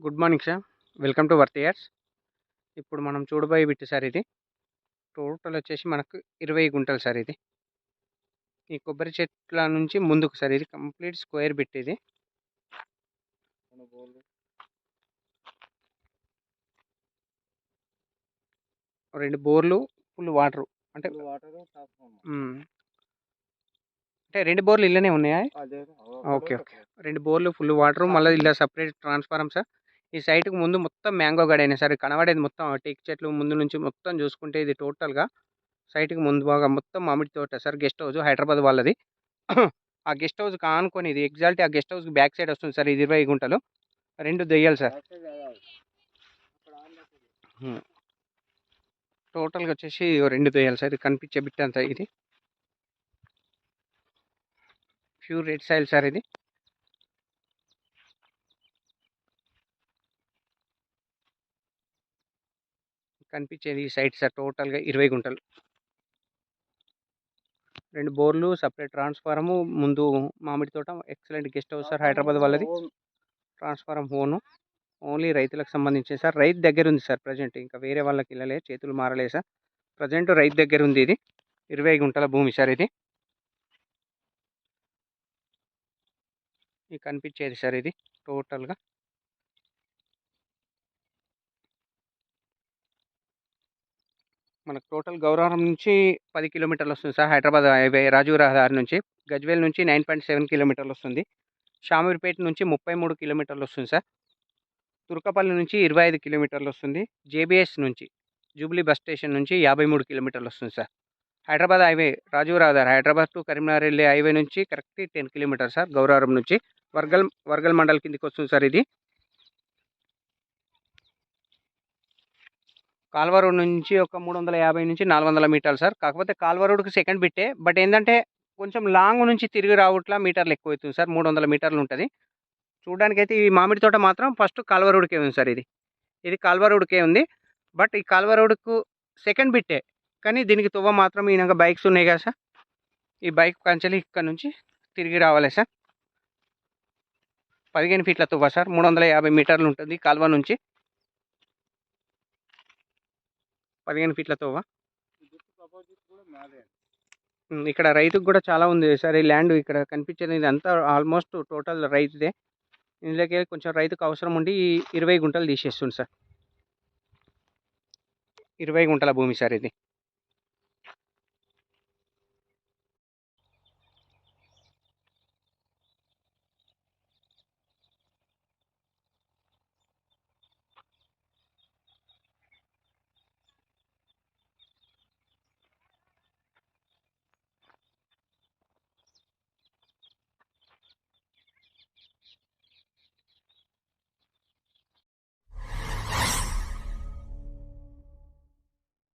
Good morning sir. Welcome to worth years. ఇప్పుడు మనం చూడబోయే బిట్ సార్ ఇది. టోటల్ వచ్చేసి మనకు 20 గుంటలు సార్ ఇది. ఈ కొబ్బరి చెట్ల నుంచి ముందుకు సార్ ఇది కంప్లీట్ స్క్వేర్ బిట్ ఇది. రెండు బోర్లు ఫుల్ వాటర్ అంటే అంటే రెండు బోర్లు ఇళ్ళనే ఉన్నాయా? Okay okay. రెండు బోర్లు ఫుల్ వాటర్, మళ్ళీ ఇలా సపరేట్ ట్రాన్స్ఫారం సార్. ఈ సైట్కి ముందు మొత్తం మ్యాంగో గార్డెన్ సార్. కనబడేది మొత్తం టేక్ చెట్లు ముందు నుంచి మొత్తం చూసుకుంటే ఇది టోటల్గా సైట్కి ముందు బాగా మొత్తం మామిడి తోట సార్. గెస్ట్ హౌస్ హైదరాబాద్ వాళ్ళది. ఆ గెస్ట్ హౌస్ కానుకొని ఇది ఎగ్జాక్ట్ ఆ గెస్ట్ హౌస్కి బ్యాక్ సైడ్ వస్తుంది సార్. ఇది 20 గుంటలు, రెండు దెయ్యాలు సార్. టోటల్గా వచ్చేసి రెండు దెయ్యాలు సార్. ఇది కనిపించే బిట్ అంతా ఇది ప్యూర్ రెడ్ సాయిల్ సార్. ఇది కనిపించేది ఈ సైట్ సార్. టోటల్గా 20 గుంటలు, రెండు బోర్లు, సపరేట్ ట్రాన్స్ఫారము, ముందు మామిడి తోట, excellent guest house sir. Hyderabad వాళ్ళది. ట్రాన్స్ఫారం ఓన్లీ రైతులకు సంబంధించి సార్. రైతు దగ్గర ఉంది సార్ ప్రజెంట్. ఇంకా వేరే వాళ్ళకి వెళ్ళలే, చేతులు మారలే సార్. ప్రజెంట్ రైతు దగ్గర ఉంది. ఇది 20 గుంటల భూమి సార్. ఇది కనిపించేది సార్. ఇది టోటల్గా మనకు టోటల్ గౌరవరం నుంచి 10 కిలోమీటర్లు వస్తుంది సార్. హైదరాబాద్ హైవే రాజీవ్ రహదారి నుంచి. గజ్వేల్ నుంచి 9.7 కిలోమీటర్లు వస్తుంది. షామీర్పేట నుంచి 33 కిలోమీటర్లు వస్తుంది సార్. తుర్కపల్లి నుంచి 25 కిలోమీటర్లు వస్తుంది. జేబీఎస్ నుంచి జూబ్లీ బస్ స్టేషన్ నుంచి 53 కిలోమీటర్లు వస్తుంది సార్. హైదరాబాద్ హైవే రాజీవ్ రహదారి హైదరాబాద్ టు కరీంనగర్ వెళ్ళే హైవే నుంచి కరెక్ట్ 10 కిలోమీటర్ సార్. గౌరవరం నుంచి వర్గల్ మండల్ కిందికి వస్తుంది సార్. ఇది కాల్వ రోడ్ నుంచి ఒక 350 నుంచి 400 మీటర్లు సార్. కాకపోతే కాల్వ రోడ్కి సెకండ్ బిట్టే, బట్ ఏంటంటే కొంచెం లాంగ్ నుంచి తిరిగి రావట్లా మీటర్లు ఎక్కువ అవుతుంది సార్. 300 మీటర్లు ఉంటుంది. చూడడానికి అయితే ఈ మామిడి తోట మాత్రం ఫస్ట్ కాల్వ రోడ్కే ఉంది సార్. ఇది కాల్వ రోడ్కే ఉంది. బట్ ఈ కాల్వ రోడ్కు సెకండ్ బిట్టే, కానీ దీనికి తువ్వ మాత్రం ఈయనగా బైక్స్ ఉన్నాయి కదా సార్. ఈ బైక్ కంచెలి ఇక్కడ నుంచి తిరిగి రావాలి సార్. 15 ఫీట్ల తువ్వ సార్. 350 మీటర్లు ఉంటుంది కాల్వ నుంచి. 15 ఫీట్ల తువ్వ. ఇక్కడ రైతుకు కూడా చాలా ఉంది సార్. ఈ ల్యాండ్ ఇక్కడ కనిపించేది ఇదంతా ఆల్మోస్ట్ టోటల్ రైతుదే. ఇందులోకి కొంచెం రైతుకు అవసరం ఉండి 20 గుంటలు తీసేస్తుంది సార్. 20 గుంటల భూమి సార్ ఇది.